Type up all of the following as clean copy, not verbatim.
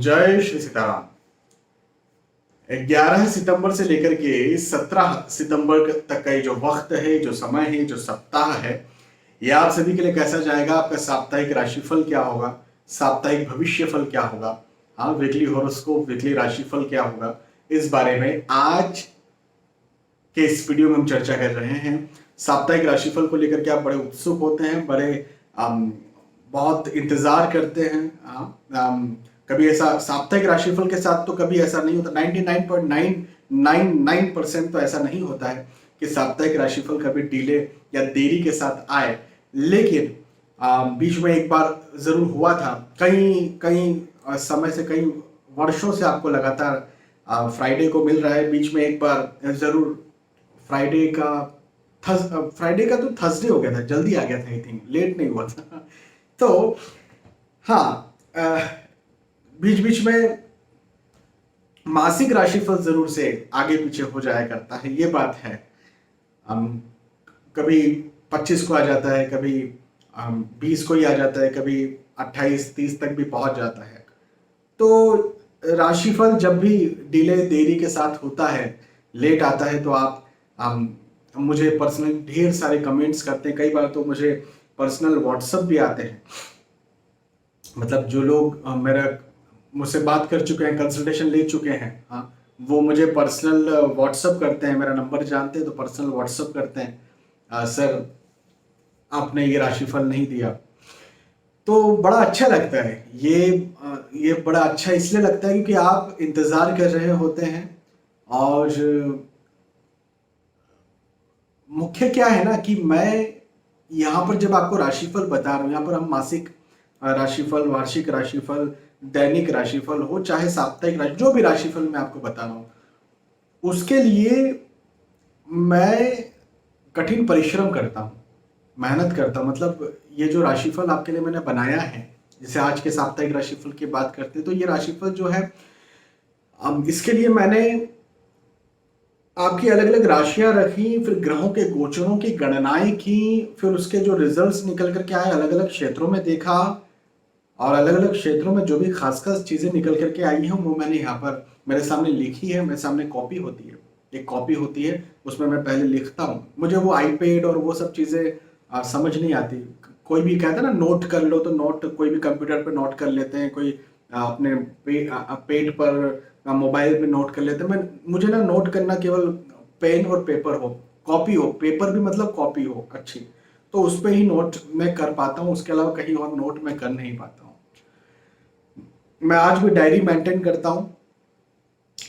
जय श्री सीताराम। 11 सितंबर से लेकर के 17 सितंबर तक का ये जो वक्त है, जो समय है, जो सप्ताह है, ये आप सभी के लिए कैसा जाएगा। आपका साप्ताहिक राशिफल क्या होगा, साप्ताहिक भविष्यफल क्या होगा, हाँ वीकली हॉरोस्कोप, वीकली राशिफल क्या होगा, इस बारे में आज के इस वीडियो में हम चर्चा कर रहे हैं। साप्ताहिक राशिफल को लेकर के आप बड़े उत्सुक होते हैं, बड़े बहुत इंतजार करते हैं। कभी ऐसा साप्ताहिक राशिफल के साथ तो कभी ऐसा नहीं होता, 99.999% तो ऐसा नहीं होता है कि साप्ताहिक राशिफल कभी डिले या देरी के साथ आए। लेकिन बीच में एक बार जरूर हुआ था, कई कई समय से, कई वर्षों से आपको लगातार फ्राइडे को मिल रहा है। बीच में एक बार जरूर फ्राइडे का तो थर्सडे हो गया था, जल्दी आ गया था, आई थिंक लेट नहीं हुआ था। तो हाँ, बीच बीच में मासिक राशिफल जरूर से आगे पीछे हो जाया करता है, ये बात है। कभी 25 को आ जाता है, कभी 20 को ही आ जाता है, कभी 28-30 तक भी पहुंच जाता है। तो राशिफल जब भी डिले देरी के साथ होता है, लेट आता है, तो आप मुझे पर्सनल ढेर सारे कमेंट्स करते हैं। कई बार तो मुझे पर्सनल व्हाट्सएप भी आते हैं, मतलब जो लोग मेरा मुझसे बात कर चुके हैं, कंसल्टेशन ले चुके हैं, हाँ, वो मुझे पर्सनल व्हाट्सएप करते हैं, मेरा नंबर जानते हैं तो पर्सनल व्हाट्सएप करते हैं, सर आपने ये राशिफल नहीं दिया। तो बड़ा अच्छा लगता है ये बड़ा अच्छा इसलिए लगता है क्योंकि आप इंतज़ार कर रहे होते हैं। और मुख्य क्या है ना कि मैं यहाँ पर जब आपको राशिफल बता रहा हूँ, यहाँ पर हम मासिक राशिफल, वार्षिक राशिफल, दैनिक राशिफल हो, चाहे साप्ताहिक राशि, जो भी राशिफल मैं आपको बता रहा हूँ, उसके लिए मैं कठिन परिश्रम करता हूँ, मेहनत करता हूँ। मतलब ये जो राशिफल आपके लिए मैंने बनाया है, जैसे आज के साप्ताहिक राशिफल की बात करते हैं, तो ये राशिफल जो है, इसके लिए मैंने आपकी अलग अलग राशियां रखी, फिर ग्रहों के गोचरों की गणनाएं की, फिर उसके जो रिजल्ट्स निकल करके आए, अलग अलग क्षेत्रों में देखा, और अलग अलग क्षेत्रों में जो भी खास खास चीजें निकल करके आई हैं वो मैंने यहाँ पर मेरे सामने लिखी है। मेरे सामने कॉपी होती है, एक कॉपी होती है, उसमें मैं पहले लिखता हूँ। मुझे वो आईपैड और वो सब चीजें समझ नहीं आती। कोई भी कहता है ना नोट कर लो, तो नोट कोई भी कंप्यूटर पर नोट कर लेते हैं, कोई अपने पेड पर मोबाइल पे नोट कर लेते हैं। मुझे ना नोट करना केवल पेन और पेपर हो, कॉपी हो, पेपर भी मतलब कॉपी हो अच्छी, तो उस पर ही नोट मैं कर पाता हूँ। उसके अलावा कहीं और नोट मैं कर नहीं पाता हूँ। मैं आज भी डायरी मेंटेन करता हूँ।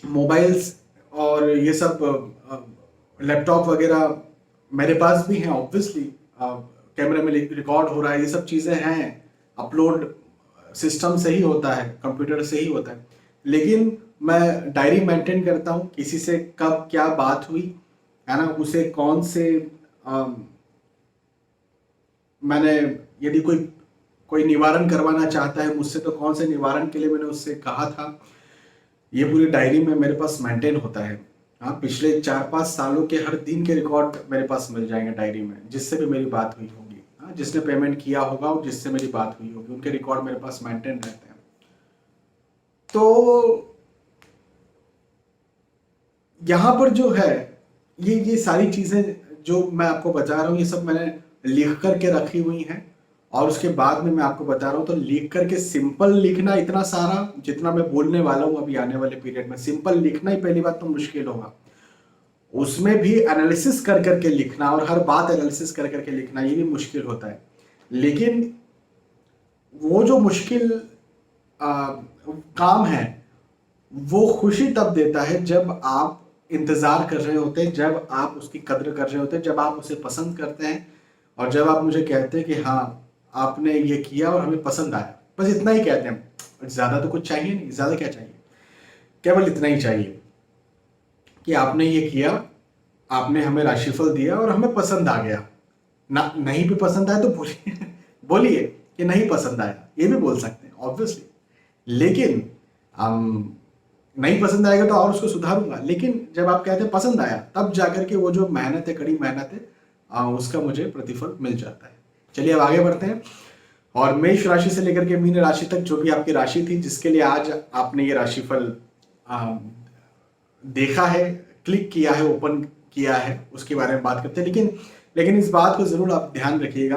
मोबाइल्स और ये सब लैपटॉप वगैरह मेरे पास भी हैं, ऑब्वियसली कैमरे में रिकॉर्ड हो रहा है, ये सब चीज़ें हैं, अपलोड सिस्टम से ही होता है, कंप्यूटर से ही होता है। लेकिन मैं डायरी मेंटेन करता हूँ, किसी से कब क्या बात हुई है ना, उसे कौन से मैंने, यदि कोई कोई निवारण करवाना चाहता है मुझसे, तो कौन से निवारण के लिए मैंने उससे कहा था, ये पूरी डायरी में मेरे पास मेंटेन होता है। हाँ, पिछले 4-5 सालों के हर दिन के रिकॉर्ड मेरे पास मिल जाएंगे डायरी में, जिससे भी मेरी बात हुई होगी, हाँ, जिसने पेमेंट किया होगा और जिससे मेरी बात हुई होगी, उनके रिकॉर्ड मेरे पास मेंटेन रहते हैं। तो यहाँ पर जो है, ये सारी चीज़ें जो मैं आपको बता रहा हूँ, ये सब मैंने लिख करके रखी हुई हैं। और उसके बाद में मैं आपको बता रहा हूँ, तो लिख करके सिंपल लिखना, इतना सारा जितना मैं बोलने वाला हूँ अभी आने वाले पीरियड में, सिंपल लिखना ही पहली बात तो मुश्किल होगा। उसमें भी एनालिसिस कर करके लिखना, और हर बात एनालिसिस कर करके लिखना, ये भी मुश्किल होता है। लेकिन वो जो मुश्किल काम है, वो खुशी तब देता है जब आप इंतजार कर रहे होते हैं, जब आप उसकी कद्र कर रहे होते हैं, जब आप उसे पसंद करते हैं, और जब आप मुझे कहते हैं कि हाँ आपने ये किया और हमें पसंद आया। बस इतना ही कहते हैं, ज़्यादा तो कुछ चाहिए नहीं। ज़्यादा क्या चाहिए, केवल इतना ही चाहिए कि आपने ये किया, आपने हमें राशिफल दिया और हमें पसंद आ गया। ना नहीं भी पसंद आया तो बोलिए बोलिए कि नहीं पसंद आया, ये भी बोल सकते हैं ऑब्वियसली। लेकिन नहीं पसंद आएगा तो और उसको सुधारूंगा। लेकिन जब आप कहते हैं पसंद आया, तब जाकर के वो जो मेहनत है, कड़ी मेहनत है, उसका मुझे प्रतिफल मिल जाता है। चलिए अब आगे बढ़ते हैं। और मेष राशि से लेकर के मीन राशि तक जो भी आपकी राशि थी, जिसके लिए आज आपने ये राशिफल देखा है, क्लिक किया है, ओपन किया है, उसके बारे में बात करते हैं। लेकिन इस बात को जरूर आप ध्यान रखिएगा,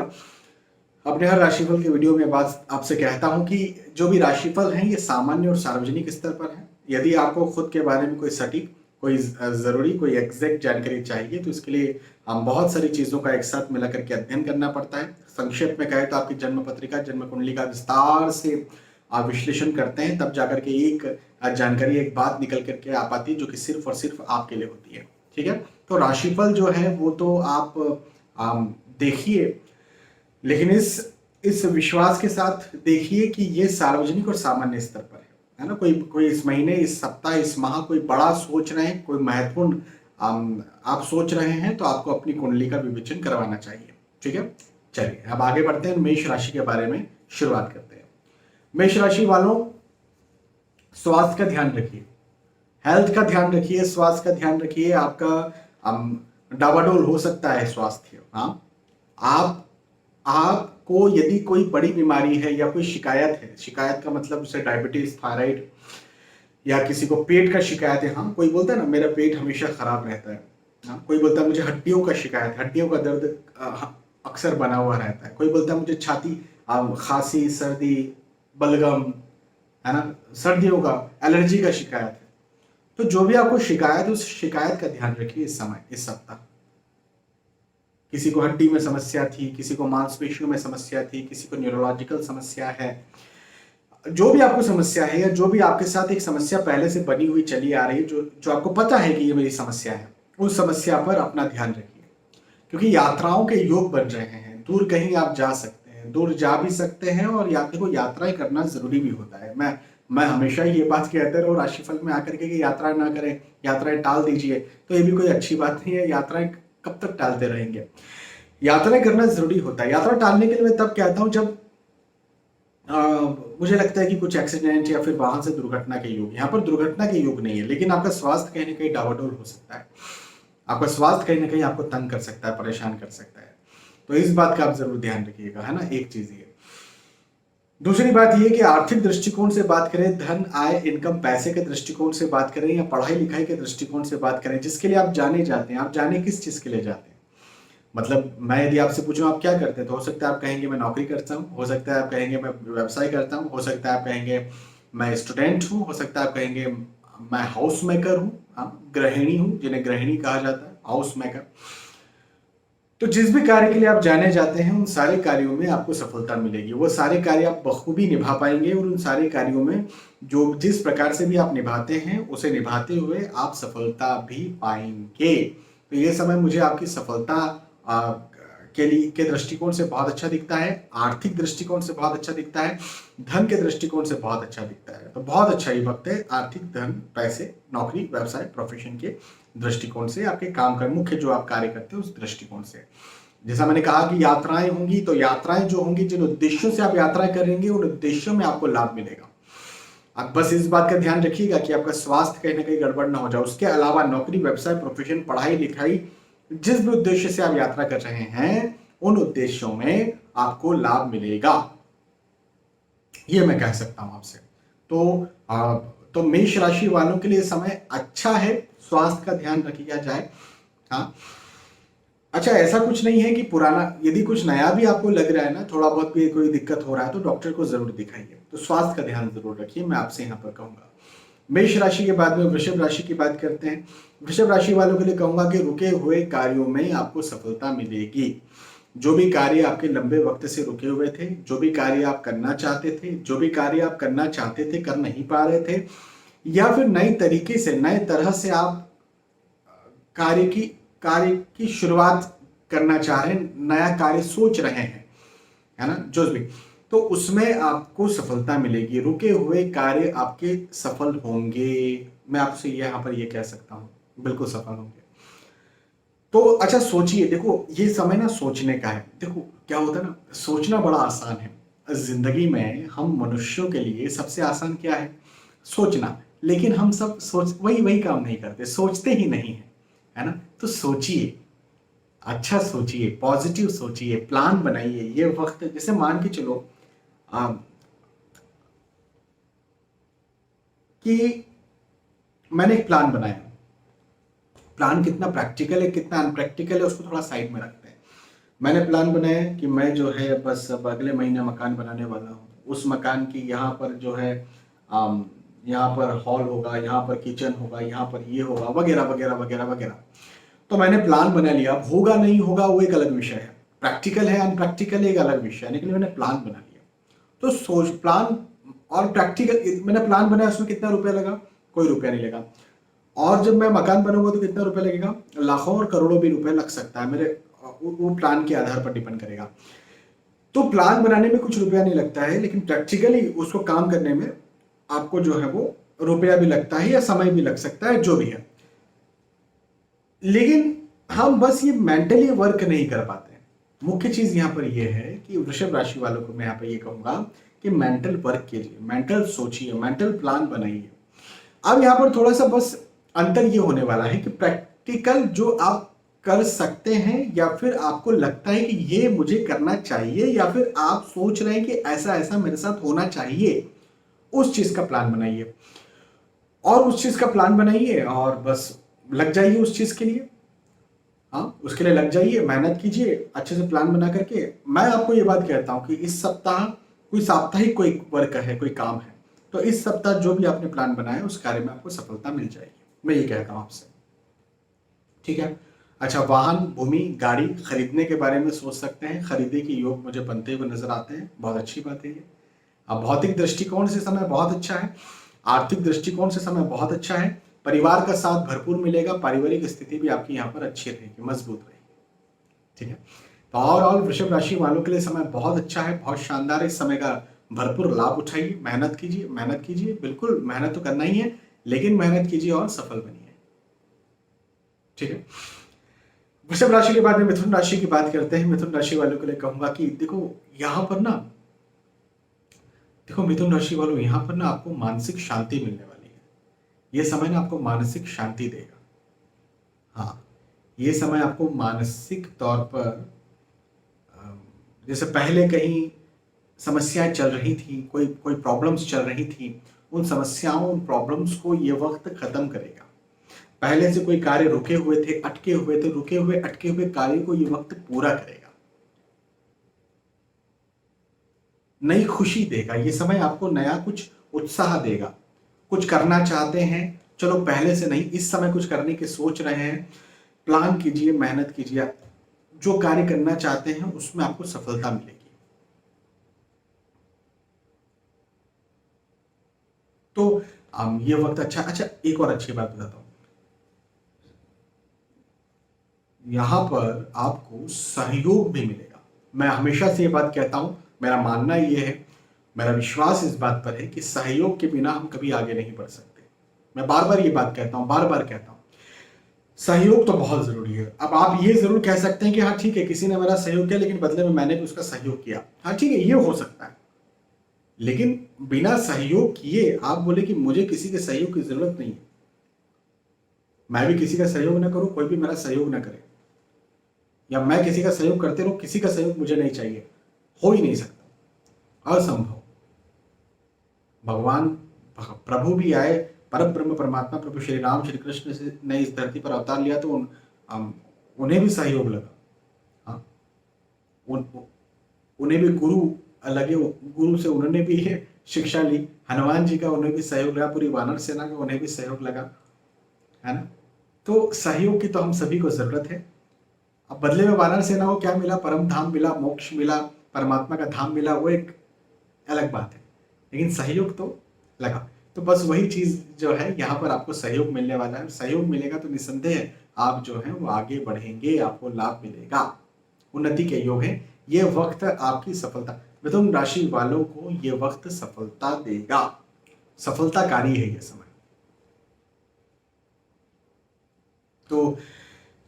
अपने हर राशिफल के वीडियो में बात आपसे कहता हूं कि जो भी राशिफल हैं ये सामान्य और सार्वजनिक स्तर पर है। यदि आपको खुद के बारे में कोई सटीक, कोई जरूरी, कोई एग्जैक्ट जानकारी चाहिए तो इसके लिए हम बहुत सारी चीजों का एक साथ मिला करके अध्ययन करना पड़ता है। संक्षेप में कहे तो आपकी जन्म पत्रिका, जन्म कुंडली का विस्तार से आप विश्लेषण करते हैं, तब जाकर के एक जानकारी, एक बात निकल करके आ पाती है जो कि सिर्फ और सिर्फ आपके लिए होती है। ठीक है, तो राशिफल जो है वो तो आप देखिए, लेकिन इस विश्वास के साथ देखिए कि ये सार्वजनिक और सामान्य स्तर पर है ना। कोई इस महीने, इस सप्ताह, इस माह कोई बड़ा सोच रहे हैं, कोई महत्वपूर्ण आप सोच रहे हैं तो आपको अपनी कुंडली का विवेचन करवाना चाहिए। ठीक है, चलिए अब आगे बढ़ते हैं, मेष राशि के बारे में शुरुआत करते हैं। मेष राशि वालों, स्वास्थ्य का ध्यान रखिए, हेल्थ का ध्यान रखिए, स्वास्थ्य का ध्यान रखिए। आपका डावाडोल हो सकता है स्वास्थ्य। हाँ, आपको यदि कोई बड़ी बीमारी है या कोई शिकायत है, शिकायत का मतलब जैसे डायबिटीज, थायराइड, या किसी को पेट का शिकायत है। हाँ, कोई बोलता है ना मेरा पेट हमेशा खराब रहता है। हाँ, कोई बोलता है मुझे हड्डियों का शिकायत, हड्डियों का दर्द अक्सर बना हुआ रहता है। कोई बोलता है मुझे छाती, खांसी, सर्दी, बलगम, है ना, सर्दियों का, एलर्जी का शिकायत है। तो जो भी आपको शिकायत है, उस शिकायत का ध्यान रखिए इस समय, इस सप्ताह। किसी को हड्डी में समस्या थी, किसी को मांसपेशियों में समस्या थी, किसी को न्यूरोलॉजिकल समस्या है, जो भी आपको समस्या है या जो भी आपके साथ एक समस्या पहले से बनी हुई चली आ रही है, जो आपको पता है कि ये मेरी समस्या है, उस समस्या पर अपना ध्यान रखिए। क्योंकि यात्राओं के योग बन रहे हैं, दूर कहीं आप जा सकते हैं, दूर जा भी सकते हैं, और यात्री को यात्राएं करना जरूरी भी होता है। मैं हमेशा ये बात कहता हूँ राशिफल में आकर के कि यात्राएं ना करें, यात्राएं टाल दीजिए, तो ये भी कोई अच्छी बात नहीं है। यात्राएं कब तक टालते रहेंगे? यात्राएं करना जरूरी होता है। यात्रा टालने के लिए मैं तब कहता हूं जब मुझे लगता है कि कुछ एक्सीडेंट या फिर वाहन से दुर्घटना के योग। यहाँ पर दुर्घटना के योग नहीं है, लेकिन आपका स्वास्थ्य कहीं ना कहीं डावाडोल हो सकता है। आपका स्वास्थ्य कहीं ना कहीं आपको तंग कर सकता है, परेशान कर सकता है। तो इस बात का आप जरूर ध्यान रखिएगा, है ना। एक चीज ये। दूसरी बात यह कि आर्थिक दृष्टिकोण से बात करें, धन, आय, इनकम, पैसे के दृष्टिकोण से बात करें, या पढ़ाई लिखाई के दृष्टिकोण से बात करें, जिसके लिए आप जाने जाते हैं, आप जाने किस चीज के लिए जाते हैं? मतलब मैं यदि आपसे पूछूं आप क्या करते हैं, तो हो सकता है आप कहेंगे मैं नौकरी करता हूं, हो सकता है आप कहेंगे मैं व्यवसाय करता हूं, हो सकता है आप कहेंगे मैं स्टूडेंट हूं, हो सकता है आप कहेंगे मैं हाउस मेकर हूं, गृहिणी हूं, जिन्हें गृहिणी कहा जाता है, हाउस मेकर। तो जिस भी कार्य के लिए आप जाने जाते हैं, उन सारे कार्यों में आपको सफलता मिलेगी। वो सारे कार्य आप बखूबी निभा पाएंगे, और उन सारे कार्यों में जो जिस प्रकार से भी आप निभाते हैं, उसे निभाते हुए आप सफलता भी पाएंगे। तो ये समय मुझे आपकी सफलता के दृष्टिकोण से बहुत अच्छा दिखता है, आर्थिक दृष्टिकोण से बहुत अच्छा दिखता है, धन के दृष्टिकोण से बहुत अच्छा दिखता है। तो बहुत अच्छा ही वक्त है आर्थिक, धन, पैसे, नौकरी, व्यवसाय, प्रोफेशन के दृष्टिकोण से, आपके काम का मुख्य जो आप कार्य करते हैं उस दृष्टिकोण से। जैसा मैंने कहा कि यात्राएं होंगी, तो यात्राएं जो होंगी, जिन उद्देश्यों से आप यात्राएं करेंगे, उन उद्देश्यों में आपको लाभ मिलेगा। आप बस इस बात का ध्यान रखिएगा कि आपका स्वास्थ्य कहीं ना कहीं गड़बड़ ना हो जाए। उसके अलावा नौकरी, व्यवसाय, प्रोफेशन, पढ़ाई लिखाई, जिस भी उद्देश्य से आप यात्रा कर रहे हैं, उन उद्देश्यों में आपको लाभ मिलेगा, ये मैं कह सकता हूं आपसे। तो मेष राशि वालों के लिए समय अच्छा है, स्वास्थ्य का ध्यान रखिया जाए। हाँ, अच्छा, ऐसा कुछ नहीं है कि पुराना, यदि कुछ नया भी आपको लग रहा है ना, थोड़ा बहुत भी कोई दिक्कत हो रहा है, तो डॉक्टर को जरूर दिखाइए। तो स्वास्थ्य का ध्यान जरूर रखिए, मैं आपसे यहाँ पर कहूंगा। मेष राशि के बाद में वृषभ राशि की बात करते हैं। वृषभ राशि वालों के लिए कहूंगा कि रुके हुए कार्यों में आपको सफलता मिलेगी। जो भी कार्य आपके लंबे वक्त से रुके हुए थे, जो भी कार्य आप करना चाहते थे, जो भी कार्य आप करना चाहते थे, कर नहीं पा रहे थे, या फिर नए तरीके से, नए तरह से आप कार्य की शुरुआत करना चाह रहे हैं, नया कार्य सोच रहे हैं, है ना, जो भी, तो उसमें आपको सफलता मिलेगी। रुके हुए कार्य आपके सफल होंगे। मैं आपसे यहाँ पर ये कह सकता हूँ, बिल्कुल सफल होंगे। तो अच्छा सोचिए, देखो ये समय ना सोचने का है। देखो क्या होता है ना, सोचना बड़ा आसान है। जिंदगी में हम मनुष्यों के लिए सबसे आसान क्या है? सोचना। लेकिन हम सब वही काम नहीं करते, सोचते ही नहीं है ना। तो सोचिए, अच्छा सोचिए, पॉजिटिव सोचिए, प्लान बनाइए। ये वक्त, जैसे मान के चलो आ, कि मैंने एक प्लान बनाया। प्लान कितना प्रैक्टिकल है कितना अनप्रैक्टिकल है उसको थोड़ा साइड में रखते हैं। मैंने प्लान बनाया कि मैं जो है बस अब अगले महीने मकान बनाने वाला हूँ। उस मकान की यहाँ पर जो है आम, यहाँ पर हॉल होगा, यहाँ पर किचन होगा, यहाँ पर ये होगा, वगैरह वगैरह वगैरह वगैरह। तो मैंने प्लान बना लिया। अब होगा नहीं होगा वो एक अलग विषय है, प्रैक्टिकल है अनप्रैक्टिकल एक अलग विषय है, लेकिन मैंने प्लान बना लिया। तो सोच प्लान और प्रैक्टिकल, मैंने प्लान बनाया उसमें कितना रुपया लगा, कोई रुपया नहीं लगा। और जब मैं मकान बनाऊंगा तो कितना रुपया लगेगा, लाखों और करोड़ों भी रुपए लग सकता है। मेरे वो प्लान के आधार पर डिपेंड करेगा। तो प्लान बनाने में कुछ रुपया नहीं लगता है, लेकिन प्रैक्टिकली उसको काम करने में आपको जो है वो रुपया भी लगता है या समय भी लग सकता है, जो भी है। लेकिन हम बस ये मेंटली वर्क नहीं कर पाते। मुख्य चीज यहां पर यह है कि वृषभ राशि वालों को मैं यहां पर ये कहूंगा कि मेंटल वर्क कीजिए, मेंटल सोचिए, मेंटल प्लान बनाइए। अब यहां पर थोड़ा सा बस अंतर ये होने वाला है कि प्रैक्टिकल जो आप कर सकते हैं या फिर आपको लगता है कि ये मुझे करना चाहिए या फिर आप सोच रहे हैं कि ऐसा ऐसा मेरे साथ होना चाहिए, उस चीज का प्लान बनाइए। और उस चीज का प्लान बनाइए और बस लग जाइए उस चीज के लिए। हाँ, उसके लिए लग जाइए, मेहनत कीजिए अच्छे से प्लान बना करके। मैं आपको ये बात कहता हूं कि इस सप्ताह कोई साप्ताहिक कोई वर्क है, कोई काम है, तो इस सप्ताह जो भी आपने प्लान बनाया उस कार्य में आपको सफलता मिल जाएगी, मैं ये कहता हूं आपसे। ठीक है। अच्छा, वाहन, भूमि, गाड़ी खरीदने के बारे में सोच सकते हैं। खरीदने के योग मुझे बनते हुए नजर आते हैं, बहुत अच्छी बात है ये। अब भौतिक दृष्टिकोण से समय बहुत अच्छा है, आर्थिक दृष्टिकोण से समय बहुत अच्छा है, परिवार का साथ भरपूर मिलेगा, पारिवारिक स्थिति भी आपकी यहाँ पर अच्छी रहेगी, मजबूत रहेगी। ठीक है। तो ओवरऑल वृषभ राशि वालों के लिए समय बहुत अच्छा है, बहुत शानदार है। इस समय का भरपूर लाभ उठाइए, मेहनत कीजिए, मेहनत कीजिए, बिल्कुल मेहनत तो करना ही है, लेकिन मेहनत कीजिए और सफल बनिए। ठीक है। वृषभ राशि के बाद में मिथुन राशि की बात करते हैं। मिथुन राशि वालों के लिए कहूंगा कि देखो यहां पर ना, देखो मिथुन राशि वालों, यहां पर ना आपको मानसिक शांति मिलने वाली है। ये समय ना आपको मानसिक शांति देगा। हाँ, ये समय आपको मानसिक तौर पर जैसे पहले कहीं समस्याएं चल रही थी, कोई कोई प्रॉब्लम्स चल रही थी, उन समस्याओं, उन प्रॉब्लम्स को ये वक्त खत्म करेगा। पहले से कोई कार्य रुके हुए थे, अटके हुए थे, रुके हुए अटके हुए कार्य को ये वक्त पूरा करेगा, नई खुशी देगा। ये समय आपको नया कुछ उत्साह देगा। कुछ करना चाहते हैं, चलो पहले से नहीं, इस समय कुछ करने की सोच रहे हैं, प्लान कीजिए, मेहनत कीजिए, जो कार्य करना चाहते हैं उसमें आपको सफलता मिलेगी। तो ये वक्त अच्छा। अच्छा, एक और अच्छी बात बताता हूं, यहां पर आपको सहयोग भी मिलेगा। मैं हमेशा से ये बात कहता हूं, मेरा मानना ये है, मेरा विश्वास इस बात पर है कि सहयोग के बिना हम कभी आगे नहीं बढ़ सकते। मैं बार बार ये बात कहता हूं, बार बार कहता हूं, सहयोग तो बहुत जरूरी है। अब आप ये जरूर कह सकते हैं कि हाँ ठीक है, किसी ने मेरा सहयोग किया लेकिन बदले में मैंने भी उसका सहयोग किया। हाँ ठीक है, ये हो सकता है, लेकिन बिना सहयोग किए आप बोले कि मुझे किसी के सहयोग की जरूरत नहीं है, मैं भी किसी का सहयोग ना करूं, कोई भी मेरा सहयोग ना करे, या मैं किसी का सहयोग करते रहूं, किसी का सहयोग मुझे नहीं चाहिए, हो ही नहीं सकता, असंभव। भगवान प्रभु भी आए, परम ब्रह्म परमात्मा प्रभु श्री राम श्री कृष्ण ने इस धरती पर अवतार लिया तो उन्हें भी सहयोग लगा। हाँ, उन्हें भी गुरु लगे, गुरु से उन्होंने भी शिक्षा ली। हनुमान जी का उन्हें भी सहयोग लगा, पूरी वानर सेना का उन्हें भी सहयोग लगा, है ना। तो सहयोग की तो हम सभी को जरूरत है। अब बदले में वानर सेना को क्या मिला, परम धाम मिला, मोक्ष मिला, परमात्मा का धाम मिला, वो एक अलग बात है, लेकिन सहयोग तो लगा। तो बस वही चीज जो है, यहाँ पर आपको सहयोग मिलने वाला है। सहयोग मिलेगा तो निसंदेह आप जो है वो आगे बढ़ेंगे, आपको लाभ मिलेगा, उन्नति के योग है। ये वक्त आपकी सफलता, मिथुन राशि वालों को ये वक्त सफलता देगा, सफलताकारी है ये समय। तो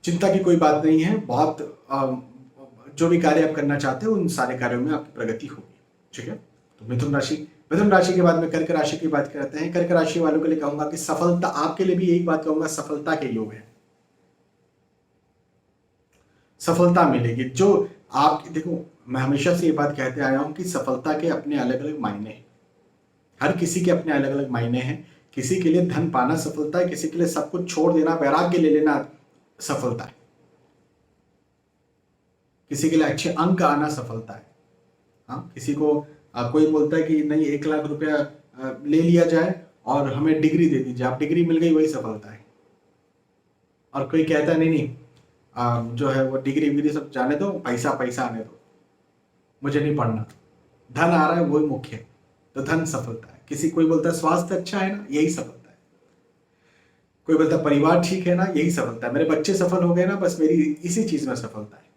चिंता की कोई बात नहीं है। बहुत जो भी कार्य आप करना चाहते हो उन सारे कार्यों में आपकी प्रगति होगी। ठीक है। तो मिथुन राशि के बाद में कर्क राशि की बात करते हैं। कर्क राशि वालों के लिए कहूंगा कि सफलता, आपके लिए भी यही बात कहूंगा, सफलता के योग है, सफलता मिलेगी। जो आप देखो, मैं हमेशा से ये बात कहते आया हूं कि सफलता के अपने अलग अलग मायने हैं। हर किसी के अपने अलग अलग मायने हैं। किसी के लिए धन पाना सफलता है, किसी के लिए सब कुछ छोड़ देना, वैराग्य ले लेना सफलता है, किसी के लिए अच्छे अंक आना सफलता है। हाँ, किसी को कोई बोलता है कि नहीं 1 लाख रुपया ले लिया जाए और हमें डिग्री दे दीजिए, आप डिग्री मिल गई वही सफलता है। और कोई कहता है नहीं नहीं, जो है वो डिग्री विग्री सब जाने दो, पैसा पैसा आने दो, मुझे नहीं पढ़ना, धन आ रहा है वही मुख्य है, तो धन सफलता है। किसी कोई बोलता है स्वास्थ्य अच्छा है ना, यही सफलता है। कोई बोलता है परिवार ठीक है ना, यही सफलता है। मेरे बच्चे सफल हो गए ना, बस मेरी इसी चीज में सफलता है।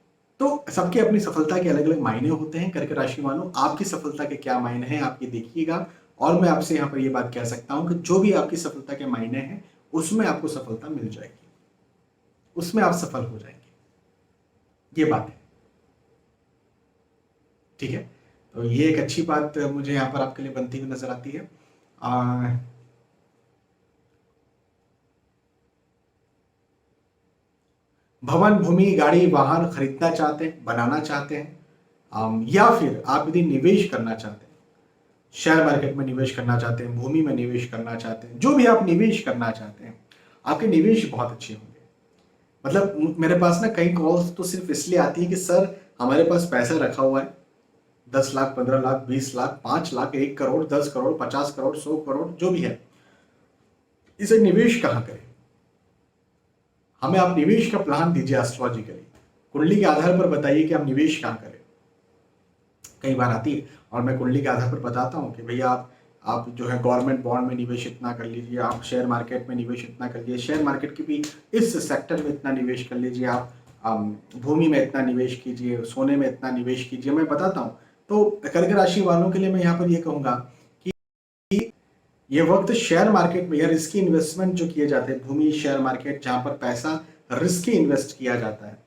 तो सबके अपनी सफलता के अलग अलग मायने होते हैं। कर्क राशि वालों, आपकी सफलता के क्या मायने हैं आप ये देखिएगा। और मैं आपसे यहाँ पर ये बात कह सकता हूँ कि जो भी आपकी सफलता के मायने हैं उसमें आपको सफलता मिल जाएगी, उसमें आप सफल हो जाएंगे, ये बात है। ठीक है, तो ये एक अच्छी बात मुझे यहाँ पर आपके लिए बनती हुई नजर आती है। भवन, भूमि, गाड़ी, वाहन खरीदना चाहते हैं, बनाना चाहते हैं, या फिर आप यदि निवेश करना चाहते हैं, शेयर मार्केट में निवेश करना चाहते हैं, भूमि में निवेश करना चाहते हैं, जो भी आप निवेश करना चाहते हैं, आपके निवेश बहुत अच्छे होंगे। मतलब मेरे पास ना कई कॉल्स तो सिर्फ इसलिए आती है कि सर हमारे पास पैसा रखा हुआ है, 10 लाख, 15 लाख, 20 लाख, 5 लाख, 1 करोड़, 10 करोड़, 50 करोड़, 100 करोड़, जो भी है, इसे निवेश कहाँ करें? हमें आप निवेश का प्लान दीजिए एस्ट्रोलॉजिकली, कुंडली के आधार पर बताइए कि हम निवेश कहाँ करें। कई बार आती है और मैं कुंडली के आधार पर बताता हूँ कि भैया आप जो है गवर्नमेंट बॉन्ड में निवेश इतना कर लीजिए, आप शेयर मार्केट में निवेश इतना कर लीजिए, शेयर मार्केट की भी इस सेक्टर में इतना निवेश कर लीजिए, आप भूमि में इतना निवेश कीजिए, सोने में इतना निवेश कीजिए, मैं बताता हूँ। तो कर्क राशि वालों के लिए मैं यहाँ पर ये कहूँगा कि ये वक्त शेयर मार्केट में या रिस्की इन्वेस्टमेंट जो किए जाते हैं, भूमि, शेयर मार्केट, जहां पर पैसा रिस्की इन्वेस्ट किया जाता है,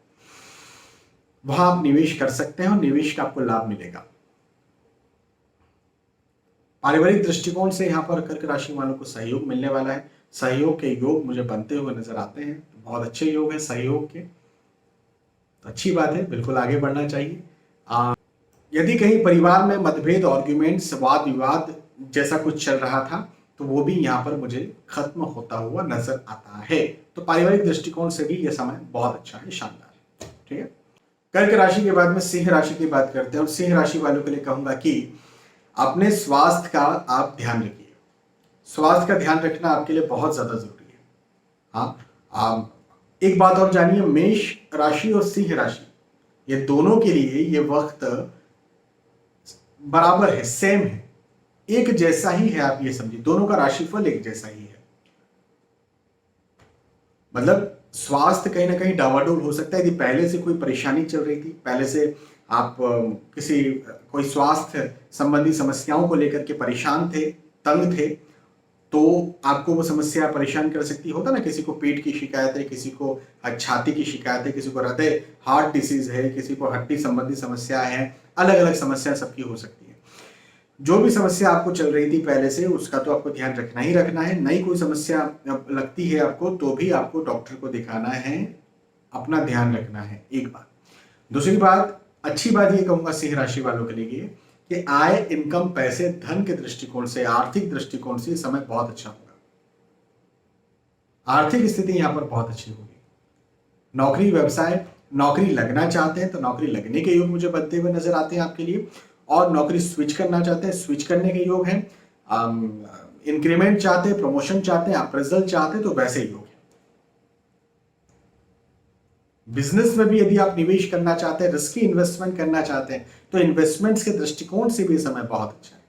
वहां आप निवेश कर सकते हैं और निवेश का आपको लाभ मिलेगा। पारिवारिक दृष्टिकोण से यहाँ पर कर्क राशि वालों को सहयोग मिलने वाला है। सहयोग के योग मुझे बनते हुए नजर आते हैं, बहुत अच्छे योग है सहयोग के, तो अच्छी बात है, बिल्कुल आगे बढ़ना चाहिए। यदि कहीं परिवार में मतभेद, आर्ग्यूमेंट्स, वाद विवाद जैसा कुछ चल रहा था, तो वो भी यहाँ पर मुझे खत्म होता हुआ नजर आता है। तो पारिवारिक दृष्टिकोण से भी यह समय बहुत अच्छा है, शानदार है। ठीक है, कर्क राशि के बाद में सिंह राशि की बात करते हैं और सिंह राशि वालों के लिए कहूंगा कि अपने स्वास्थ्य का आप ध्यान रखिए। स्वास्थ्य का ध्यान रखना आपके लिए बहुत ज्यादा जरूरी है। हाँ, एक बात और जानिए, मेष राशि और सिंह राशि ये दोनों के लिए ये वक्त बराबर है, सेम है, एक जैसा ही है। आप ये समझिए, दोनों का राशिफल एक जैसा ही है। मतलब स्वास्थ्य कहीं ना कहीं डावाडोल हो सकता है। यदि पहले से कोई परेशानी चल रही थी, पहले से आप कोई स्वास्थ्य संबंधी समस्याओं को लेकर के परेशान थे, तंग थे, तो आपको वो समस्या परेशान कर सकती होता ना। किसी को पेट की शिकायत है, किसी को छाती की शिकायत है, किसी को हृदय हार्ट डिसीज है, किसी को हड्डी संबंधी समस्या है, अलग अलग समस्या सबकी हो सकती है। जो भी समस्या आपको चल रही थी पहले से, उसका तो आपको ध्यान रखना ही रखना है। नई कोई समस्या लगती है आपको, तो भी आपको डॉक्टर को दिखाना है, अपना ध्यान रखना है, एक बात। दूसरी बात, अच्छी बात ये कहूंगा सिंह राशि वालों के लिए कि आय, इनकम, पैसे, धन के दृष्टिकोण से, आर्थिक दृष्टिकोण से समय बहुत अच्छा होगा। आर्थिक स्थिति यहां पर बहुत अच्छी होगी। नौकरी, व्यवसाय, नौकरी लगना चाहते हैं तो नौकरी लगने के योग मुझे बनते हुए नजर आते हैं आपके लिए। और नौकरी स्विच करना चाहते हैं, स्विच करने के योग हैं। इंक्रीमेंट चाहते हैं, प्रमोशन चाहते हैं, अप्रेजल चाहते हैं, तो वैसे योग है। बिजनेस में भी यदि आप निवेश करना चाहते हैं, रिस्की इन्वेस्टमेंट करना चाहते हैं, तो इन्वेस्टमेंट्स के दृष्टिकोण से भी समय बहुत अच्छा है।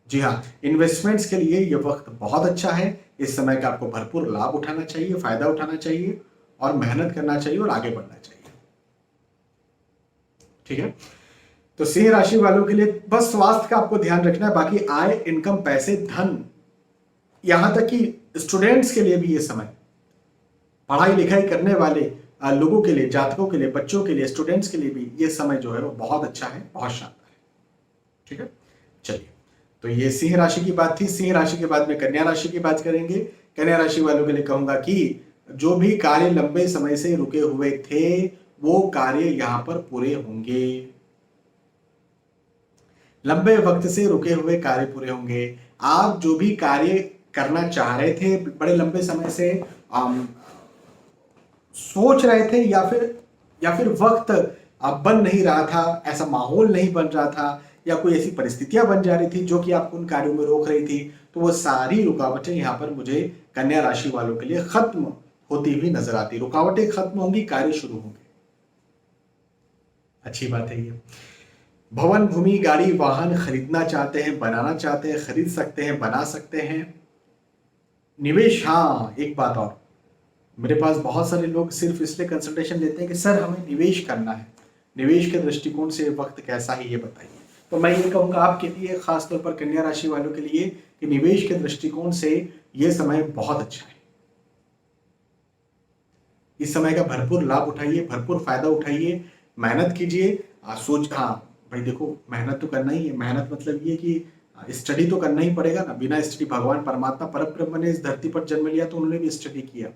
जी हाँ, इन्वेस्टमेंट्स के लिए यह वक्त बहुत अच्छा है। इस समय का आपको भरपूर लाभ उठाना चाहिए, फायदा उठाना चाहिए और मेहनत करना चाहिए और आगे बढ़ना चाहिए। ठीक है, तो सिंह राशि वालों के लिए बस स्वास्थ्य का आपको ध्यान रखना है। बाकी आय, इनकम, पैसे, धन, यहां तक कि स्टूडेंट्स के लिए भी ये समय, पढ़ाई लिखाई करने वाले लोगों के लिए, जातकों के लिए, बच्चों के लिए, स्टूडेंट्स के लिए भी ये समय जो है वो बहुत अच्छा है, बहुत शानदार है। ठीक है, चलिए, तो ये सिंह राशि की बात थी। सिंह राशि के बाद में कन्या राशि की बात करेंगे। कन्या राशि वालों के लिए कहूंगा कि जो भी कार्य लंबे समय से रुके हुए थे वो कार्य यहां पर पूरे होंगे। लंबे वक्त से रुके हुए कार्य पूरे होंगे। आप जो भी कार्य करना चाह रहे थे बड़े लंबे समय से, सोच रहे थे, या फिर वक्त अब बन नहीं रहा था, ऐसा माहौल नहीं बन रहा था, या कोई ऐसी परिस्थितियां बन जा रही थी जो कि आपको उन कार्यों में रोक रही थी, तो वो सारी रुकावटें यहाँ पर मुझे कन्या राशि वालों के लिए खत्म होती हुई नजर आती। रुकावटें खत्म होंगी, कार्य शुरू होंगे। अच्छी बात है ये। भवन, भूमि, गाड़ी, वाहन खरीदना चाहते हैं, बनाना चाहते हैं, खरीद सकते हैं, बना सकते हैं। निवेश, हाँ एक बात और, मेरे पास बहुत सारे लोग सिर्फ इसलिए कंसल्टेशन लेते हैं कि सर हमें निवेश करना है, निवेश के दृष्टिकोण से वक्त कैसा है ये बताइए। तो मैं ये कहूँगा आपके लिए, खासतौर पर कन्या राशि वालों के लिए, कि निवेश के दृष्टिकोण से ये समय बहुत अच्छा है। इस समय का भरपूर लाभ उठाइए, भरपूर फायदा उठाइए, मेहनत कीजिए। सोच, हाँ भाई देखो, मेहनत तो करना ही है। मेहनत मतलब ये कि स्टडी तो करना ही पड़ेगा ना। बिना स्टडी, भगवान परमात्मा परम ब्रह्म ने इस धरती पर जन्म लिया तो उन्होंने भी स्टडी किया,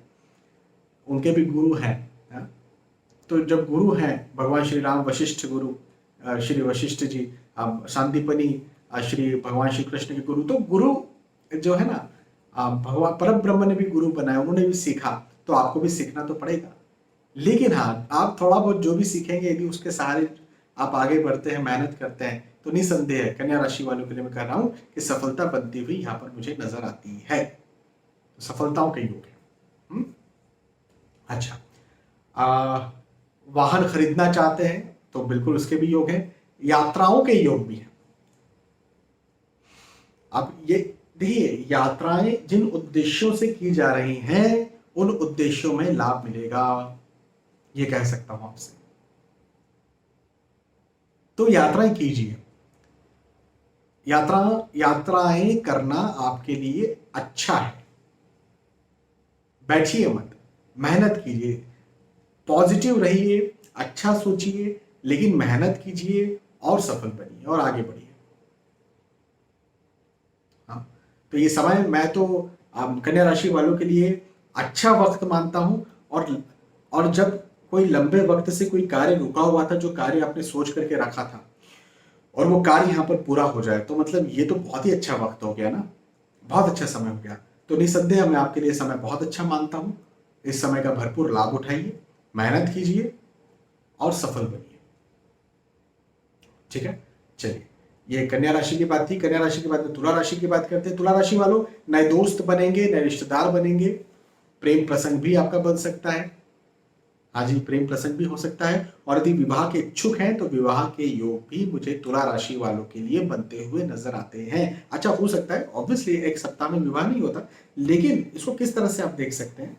उनके भी गुरु हैं। हाँ? तो जब गुरु हैं भगवान श्री राम, वशिष्ठ गुरु, श्री वशिष्ठ जी, शांतिपनी श्री भगवान श्री कृष्ण के गुरु, तो गुरु जो है ना, भगवान परम ब्रह्म ने भी गुरु बनाया, उन्होंने भी सीखा, तो आपको भी सीखना तो पड़ेगा। लेकिन हाँ, आप थोड़ा बहुत जो भी सीखेंगे, यदि उसके सहारे आप आगे बढ़ते हैं, मेहनत करते हैं, तो निसंदेह है कन्या राशि वालों के लिए मैं कह रहा हूँ कि सफलता बनती हुई यहाँ पर मुझे नजर आती है। सफलताओं के योग है। अच्छा, वाहन खरीदना चाहते हैं तो बिल्कुल उसके भी योग है, यात्राओं के योग भी है। अब ये देखिए, यात्राएं जिन उद्देश्यों से की जा रही हैं उन उद्देश्यों में लाभ मिलेगा, ये कह सकता हूं आपसे। तो यात्राएं कीजिए। यात्राएं करना आपके लिए अच्छा है। बैठिए मत, मेहनत कीजिए, पॉजिटिव रहिए, अच्छा सोचिए, लेकिन मेहनत कीजिए और सफल बनिए और आगे बढ़िए। हाँ, तो ये समय मैं तो कन्या राशि वालों के लिए अच्छा वक्त मानता हूं। और जब कोई लंबे वक्त से कोई कार्य रुका हुआ था, जो कार्य आपने सोच करके रखा था, और वो कार्य यहाँ पर पूरा हो जाए, तो मतलब ये तो बहुत ही अच्छा वक्त हो गया ना, बहुत अच्छा समय हो गया। तो निसंदेह मैं आपके लिए समय बहुत अच्छा मानता हूँ। इस समय का भरपूर लाभ उठाइए, मेहनत कीजिए और सफल बनिए। ठीक है, चलिए, ये कन्या राशि की बात थी। कन्या राशि के बाद में तुला राशि की बात करते हैं। तुला राशि वालों, नए दोस्त बनेंगे, नए रिश्तेदार बनेंगे, प्रेम प्रसंग भी आपका बन सकता है। हाँ जी, प्रेम प्रसंग भी हो सकता है। और यदि विवाह के इच्छुक हैं तो विवाह के योग भी मुझे तुला राशि वालों के लिए बनते हुए नजर आते हैं। अच्छा, हो सकता है ऑब्वियसली एक सप्ताह में विवाह नहीं होता, लेकिन इसको किस तरह से आप देख सकते हैं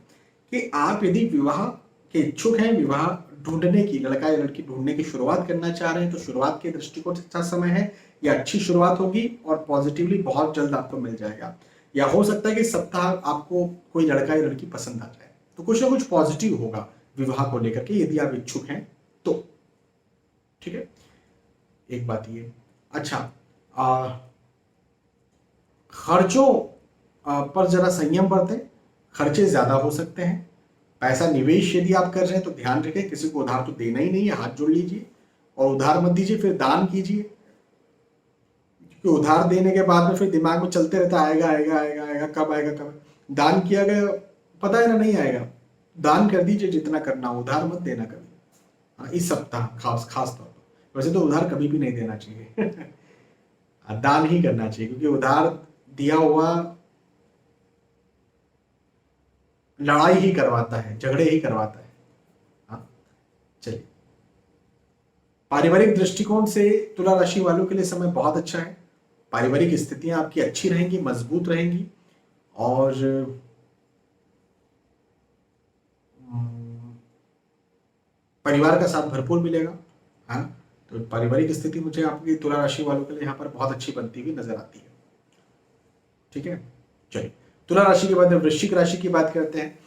कि आप यदि विवाह के इच्छुक हैं, विवाह ढूंढने की, लड़का या लड़की ढूंढने की शुरुआत करना चाह रहे हैं, तो शुरुआत के दृष्टिकोण से अच्छा समय है, या अच्छी शुरुआत होगी और पॉजिटिवली बहुत जल्द आपको मिल जाएगा। या हो सकता है कि सप्ताह आपको कोई लड़का या लड़की पसंद आ जाए, तो कुछ ना कुछ पॉजिटिव होगा विवाह को लेकर के, यदि आप इच्छुक हैं तो। ठीक है, एक बात ये। अच्छा, खर्चों पर जरा संयम बरतें, खर्चे ज्यादा हो सकते हैं। पैसा निवेश यदि आप कर रहे हैं तो ध्यान रखें, किसी को उधार तो देना ही नहीं है, हाथ जोड़ लीजिए और उधार मत दीजिए, फिर दान कीजिए। क्योंकि उधार देने के बाद में फिर दिमाग में चलते रहता है, आएगा आएगा आएगा आएगा, कब आएगा कब। दान किया गया, पता है ना, नहीं आएगा। दान कर दीजिए जितना करना हो, उधार मत देना कभी। हाँ, इस सप्ताह खास खास तौर पर। वैसे तो उधार कभी भी नहीं देना चाहिए दान ही करना चाहिए, क्योंकि उधार दिया हुआ लड़ाई ही करवाता है, झगड़े ही करवाता है। हाँ, चलिए, पारिवारिक दृष्टिकोण से तुला राशि वालों के लिए समय बहुत अच्छा है। पारिवारिक स्थितियां आपकी अच्छी रहेंगी, मजबूत रहेंगी, और परिवार का साथ भरपूर मिलेगा। हाँ, तो पारिवारिक स्थिति मुझे आपकी तुला राशि वालों के लिए यहाँ पर बहुत अच्छी बनती हुई नजर आती है। ठीक है, चलिए, तुला राशि के बाद वृश्चिक राशि की बात करते हैं।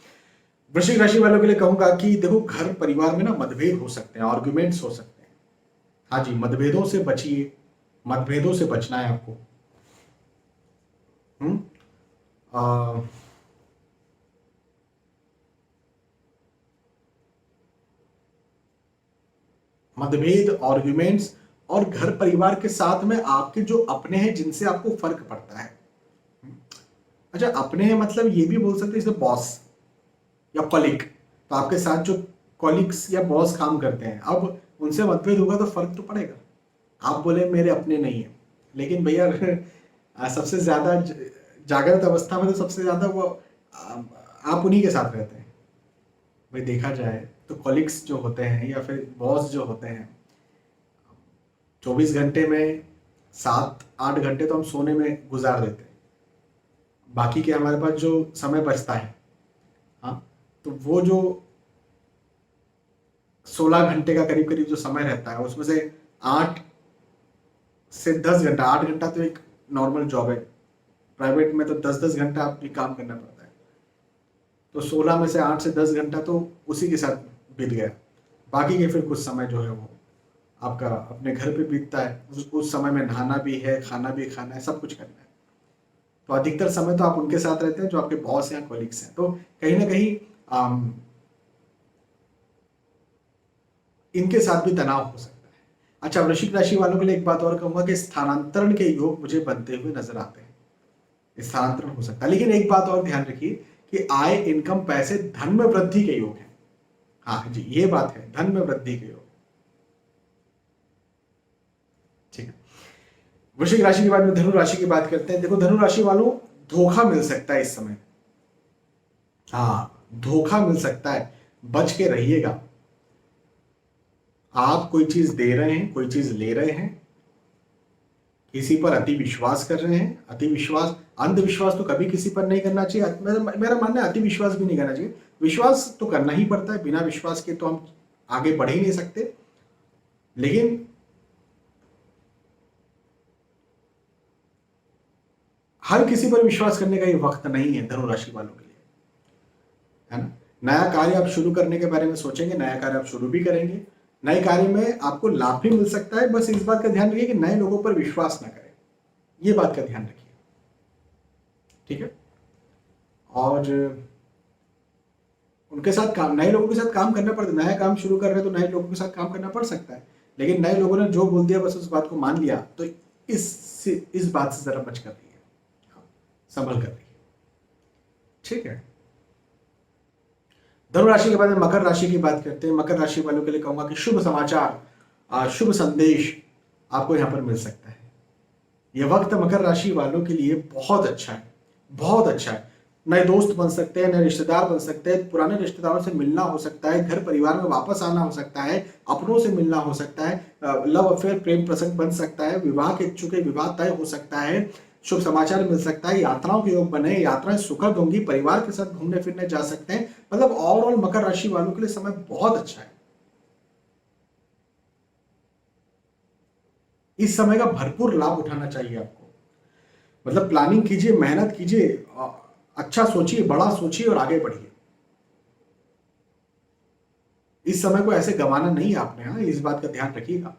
वृश्चिक राशि वालों के लिए कहूंगा कि देखो, घर परिवार में ना मतभेद हो सकते हैं, आर्ग्यूमेंट्स हो सकते हैं। हाँ जी, मतभेदों से बचिए, मतभेदों से बचना है आपको। हम्म आ, मतभेद, आर्ग्यूमेंट्स और घर परिवार के साथ में आपके जो अपने हैं जिनसे आपको फर्क पड़ता है। अच्छा, अपने हैं मतलब ये भी बोल सकते हैं जैसे बॉस या कॉलिग, तो आपके साथ जो कॉलिग्स या बॉस काम करते हैं, अब उनसे मतभेद होगा तो फर्क तो पड़ेगा। आप बोले मेरे अपने नहीं है, लेकिन भैया सबसे ज्यादा जागृत अवस्था में तो सबसे ज्यादा वो आप उन्हीं के साथ रहते हैं। भाई देखा जाए तो कॉलिग्स जो होते हैं या फिर बॉस जो होते हैं, 24 घंटे में 7-8 घंटे तो हम सोने में गुजार देते हैं, बाकी के हमारे पास जो समय बचता है, हाँ, तो वो जो 16 घंटे का करीब करीब जो समय रहता है उसमें से 8 से 10 घंटा, 8 घंटा तो एक नॉर्मल जॉब है, प्राइवेट में तो 10-10 घंटा आपको काम करना पड़ता है, तो 16 में से 8 से 10 घंटा तो उसी के साथ बीत गया। बाकी के फिर कुछ समय जो है वो आपका अपने घर पे बीतता है, उस समय में नहाना भी है, खाना भी खाना है, सब कुछ करना है। तो अधिकतर समय तो आप उनके साथ रहते हैं जो आपके बॉस या कॉलिग्स हैं, तो कहीं ना कहीं इनके साथ भी तनाव हो सकता है। अच्छा, वृश्चिक राशि वालों के लिए एक बात और कहूंगा कि स्थानांतरण के योग मुझे बनते हुए नजर आते हैं। स्थानांतरण हो सकता है, लेकिन एक बात और ध्यान रखिए कि आय, इनकम, पैसे, धन में वृद्धि के योग है। हाँ जी, ये बात है, धन में वृद्धि के योग। ठीक है, वृश्चिक राशि के बाद में धनु राशि की बात करते हैं। देखो, धनु राशि वालों, धोखा मिल सकता है इस समय। हाँ, धोखा मिल सकता है, बच के रहिएगा। आप कोई चीज दे रहे हैं, कोई चीज ले रहे हैं, किसी पर अति विश्वास कर रहे हैं। अति विश्वास, अंधविश्वास तो कभी किसी पर नहीं करना चाहिए। मेरा मानना है अति विश्वास भी नहीं करना चाहिए। विश्वास तो करना ही पड़ता है, बिना विश्वास के तो हम आगे बढ़ ही नहीं सकते। लेकिन हर किसी पर विश्वास करने का ये वक्त नहीं है धनु राशि वालों के लिए, है ना। नया कार्य आप शुरू करने के बारे में सोचेंगे, नया कार्य आप शुरू भी करेंगे, नए कार्य में आपको लाभ भी मिल सकता है। बस इस बात का ध्यान रखिए कि नए लोगों पर विश्वास ना करें, ये बात का ध्यान रखिए, ठीक है। और उनके साथ काम, नए लोगों के साथ काम करना पड़ता है। नया काम शुरू कर रहे हैं तो नए लोगों के साथ काम करना पड़ सकता है, लेकिन नए लोगों ने जो बोल दिया बस उस बात को मान लिया, तो इस बात से जरा बच कर रहिए, हाँ, संभल कर रहिए, ठीक है। धनु राशि के बाद में मकर राशि की बात करते हैं। मकर राशि वालों के लिए कहूंगा कि शुभ समाचार, शुभ संदेश आपको यहां पर मिल सकता है। यह वक्त मकर राशि वालों के लिए बहुत अच्छा है, बहुत अच्छा है। नए दोस्त बन सकते हैं, नए रिश्तेदार बन सकते हैं, पुराने रिश्तेदारों से मिलना हो सकता है, घर परिवार में वापस आना हो सकता है, अपनों से मिलना हो सकता है, लव अफेयर, प्रेम प्रसंग बन सकता है, विवाह के इच्छुक विवाह तय हो सकता है, शुभ समाचार मिल सकता है, यात्राओं के योग बने, यात्राएं सुखद होंगी, परिवार के साथ घूमने फिरने जा सकते हैं। मतलब ओवरऑल मकर राशि वालों के लिए समय बहुत अच्छा है। इस समय का भरपूर लाभ उठाना चाहिए आपको। मतलब प्लानिंग कीजिए, मेहनत कीजिए, अच्छा सोचिए, बड़ा सोचिए और आगे बढ़िए। इस समय को ऐसे गंवाना नहीं है आपने, हाँ, इस बात का ध्यान रखिएगा।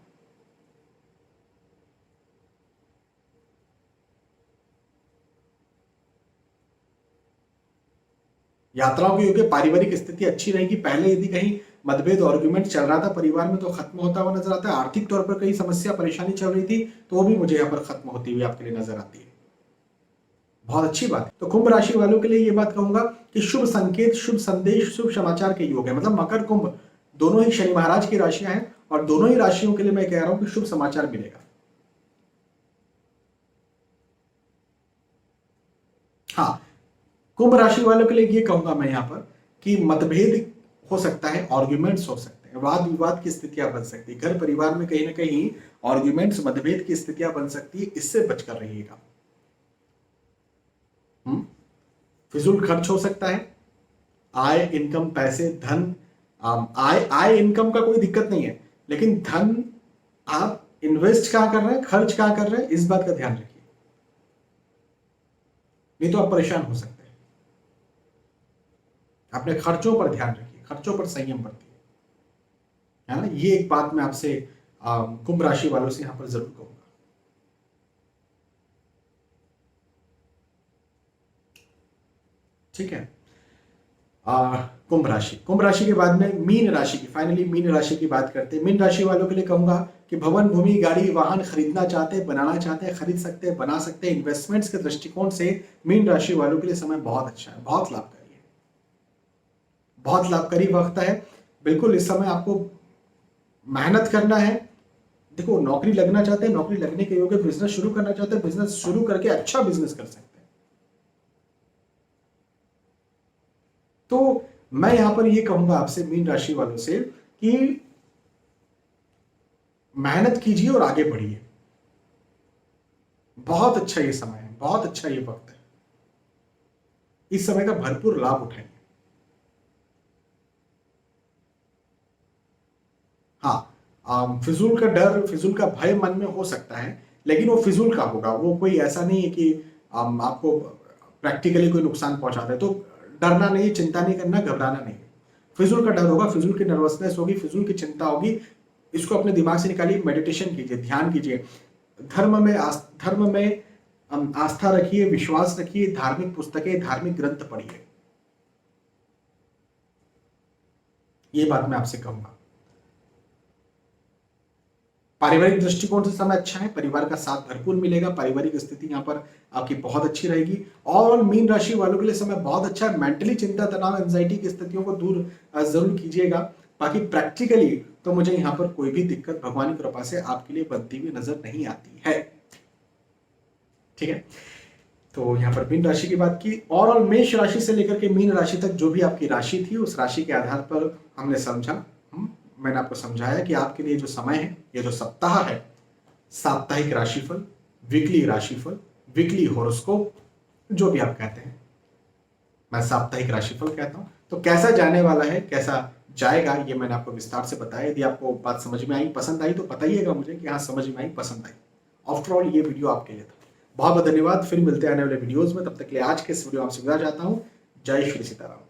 यात्राओं के योग्य, पारिवारिक स्थिति अच्छी रहेगी। पहले यदि कहीं मतभेद, आर्ग्यूमेंट चल रहा था परिवार में, तो खत्म होता हुआ नजर आता है। आर्थिक तौर पर कई समस्या, परेशानी चल रही थी, तो वो भी मुझे यहाँ पर खत्म होती हुई आपके लिए नजर आती है। बहुत अच्छी बात है। तो कुंभ राशि वालों के लिए ये बात कहूंगा कि शुभ संकेत, शुभ संदेश, शुभ समाचार के योग है। मतलब मकर कुंभ दोनों ही शनि महाराज की राशियां हैं, और दोनों ही राशियों के लिए मैं कह रहा हूं कि शुभ समाचार मिलेगा। हाँ, कुंभ राशि वालों के लिए ये कहूंगा मैं यहां पर कि मतभेद हो सकता है, आर्ग्यूमेंट्स हो सकते हैं, वाद विवाद की स्थितियां बन सकती है, घर परिवार में कहीं ना कहीं आर्ग्यूमेंट्स, मतभेद की स्थितियां बन सकती है, इससे बचकर रहिएगा। फिजूल खर्च हो सकता है। आय, इनकम, पैसे, धन, आय आय इनकम का कोई दिक्कत नहीं है, लेकिन धन आप इन्वेस्ट कहां कर रहे हैं, खर्च कहां कर रहे हैं, इस बात का ध्यान रखिए, नहीं तो आप परेशान हो सकते हैं। अपने खर्चों पर ध्यान रखिए, खर्चों पर संयम बरतिए, है ना। ये एक बात मैं आपसे कुंभ राशि वालों से यहां पर जरूर कहूंगा। ठीक है। कुंभ राशि के बाद में मीन राशि की, फाइनली मीन राशि की बात करते हैं। मीन राशि वालों के लिए कहूंगा कि भवन, भूमि, गाड़ी, वाहन खरीदना चाहते हैं, बनाना चाहते हैं, खरीद सकते हैं, बना सकते हैं। इन्वेस्टमेंट्स के दृष्टिकोण से मीन राशि वालों के लिए समय बहुत अच्छा है, बहुत लाभकारी है, बहुत लाभकारी वक्त है। बिल्कुल इस समय आपको मेहनत करना है। देखो, नौकरी लगना चाहते हैं, नौकरी लगने के योग्य, बिजनेस शुरू करना चाहते हैं, बिजनेस शुरू करके अच्छा बिजनेस कर सकते हैं। तो मैं यहां पर ये कहूंगा आपसे, मीन राशि वालों से, कि मेहनत कीजिए और आगे बढ़िए। बहुत अच्छा ये समय है, बहुत अच्छा ये वक्त है। इस समय का भरपूर लाभ उठाइए। हाँ, फिजूल का डर, फिजूल का भय मन में हो सकता है, लेकिन वो फिजूल का होगा। वो कोई ऐसा नहीं है कि आपको प्रैक्टिकली कोई नुकसान पहुंचा दे। तो डरना नहीं, चिंता नहीं करना, घबराना नहीं। फिजूल का डर होगा, फिजूल की नर्वसनेस होगी, फिजूल की चिंता होगी। इसको अपने दिमाग से निकालिए, मेडिटेशन कीजिए, ध्यान कीजिए, धर्म में आस्था रखिए, विश्वास रखिए, धार्मिक पुस्तकें, धार्मिक ग्रंथ पढ़िए। ये बात मैं आपसे कहूंगा। पारिवारिक दृष्टिकोण से समय अच्छा है, परिवार का साथ भरपूर मिलेगा, पारिवारिक स्थिति यहाँ पर आपकी बहुत अच्छी रहेगी। और मीन राशि वालों के लिए समय बहुत अच्छा है। मेंटली चिंता, तनाव, एंजाइटी की स्थितियों को दूर जरूर कीजिएगा। बाकी प्रैक्टिकली तो मुझे यहाँ पर कोई भी दिक्कत भगवान की कृपा से आपके लिए बनती हुई नजर नहीं आती है। ठीक है, तो यहाँ पर मीन राशि की बात की। और मेष राशि से लेकर के मीन राशि तक जो भी आपकी राशि थी, उस राशि के आधार पर हमने समझा, मैंने आपको समझाया कि आपके लिए जो समय है, ये जो सप्ताह है, साप्ताहिक राशिफल, वीकली राशिफल, वीकली हॉरोस्कोप, जो भी आप कहते हैं, मैं साप्ताहिक राशिफल कहता हूं। तो कैसा जाने वाला है, कैसा जाएगा, ये मैंने आपको विस्तार से बताया। यदि आपको बात समझ में आई, पसंद आई, तो बताइएगा मुझे कि हाँ समझ में आई, पसंद आई। आफ्टर ऑल ये वीडियो आपके लिए था। बहुत बहुत धन्यवाद। फिर मिलते हैं आने वाले वीडियोज में। तब तक के लिए आज के इस वीडियो आपसे विदा चाहता हूं। जय श्री सीताराम।